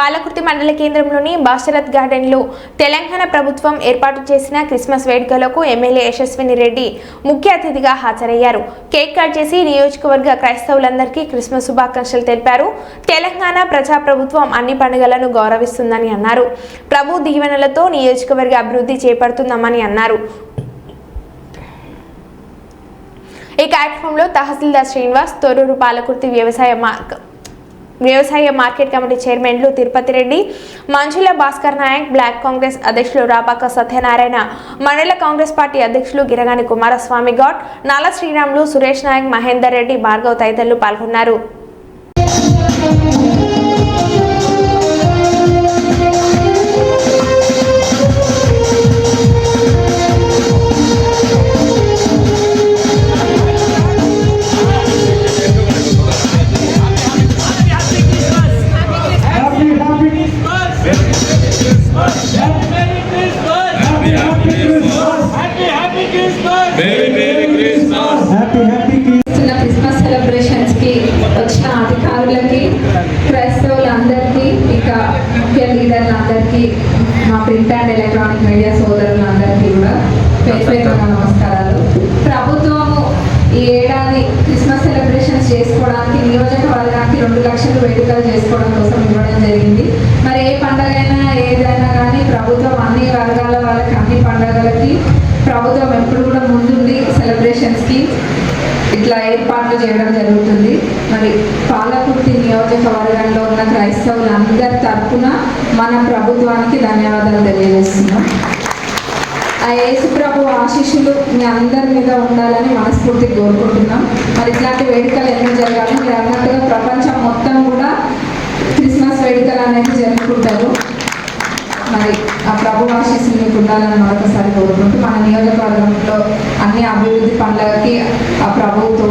పాలకుర్తి మండల కేంద్రంలోని భాషరథ్ గార్డెన్లో తెలంగాణ ప్రభుత్వం ఏర్పాటు చేసిన క్రిస్మస్ వేడుకలకు ఎమ్మెల్యే యశస్విని రెడ్డి ముఖ్య అతిథిగా హాజరయ్యారు. కేక్ కట్ చేసి నియోజకవర్గ క్రైస్తవులందరికీ క్రిస్మస్ శుభాకాంక్షలు తెలిపారు. తెలంగాణ ప్రజాప్రభుత్వం అన్ని పండుగలను గౌరవిస్తుందని అన్నారు. ప్రభు దీవెనలతో నియోజకవర్గ అభివృద్ధి చేపడుతున్నామని అన్నారు. ఈ కార్యక్రమంలో తహసీల్దార్ శ్రీనివాస్, తొర్రూరు పాలకుర్తి వ్యవసాయ మార్కెట్ కమిటీ చైర్మన్లు తిరుపతి రెడ్డి, మంజుల భాస్కర్ నాయక్, బ్లాక్ కాంగ్రెస్ అధ్యక్షులు రాపాక సత్యనారాయణ, మండల కాంగ్రెస్ పార్టీ అధ్యక్షులు గిరగాని కుమారస్వామి గౌడ్, నాల శ్రీరాములు, సురేష్ నాయక్, మహేందర్ రెడ్డి, భార్గవ్ తదితరులు పాల్గొన్నారు. క్రిస్మస్ సెలబ్రేషన్స్ కి వచ్చిన అధికారులకి, క్రైస్తవులందరికీ, ఇక ముఖ్య లీడర్లందరికీ, మా ప్రింట్ అండ్ ఎలక్ట్రానిక్ మీడియా సోదరులందరికీ కూడా పేరు నమస్కారాలు. ప్రభుత్వము ఈ ఏడాది క్రిస్మస్ సెలబ్రేషన్స్ చేసుకోవడానికి నియోజకవర్గానికి 2 లక్షల వేడుకలు చేసుకోవడం కోసం ఇవ్వడం జరిగింది. మరి ఏ పండుగ అయినా ఏదైనా కానీ ప్రభుత్వం అన్ని వర్గాల వాళ్ళకి అన్ని పండుగలకి ప్రభుత్వం ఎప్పుడు కూడా ముందుండి సెలబ్రేషన్స్కి ఇట్లా ఏర్పాట్లు చేయడం జరుగుతుంది. మరి పాలకుర్తి నియోజకవర్గంలో ఉన్న క్రైస్తవులందరి తరఫున మన ప్రభుత్వానికి ధన్యవాదాలు తెలియజేస్తున్నాం. ఆ యేసు ప్రభు ఆశీస్సులు మీ అందరి మీద ఉండాలని మనస్ఫూర్తిగా కోరుకుంటున్నాం. మరి ఇట్లాంటి వేడుకలు ఎన్నో జరగాలి. మీరు అన్నట్టుగా ప్రపంచం మొత్తం కూడా క్రిస్మస్ వేడుకలు అనేది జరుపుకుంటారు. మరి ఆ ప్రభు ఆశీస్సులు మీకు ఉండాలని మరొకసారి కోరుకుంటూ మన నియోజకవర్గంలో అన్ని అభివృద్ధి పనులకి ఆ ప్రభుత్వం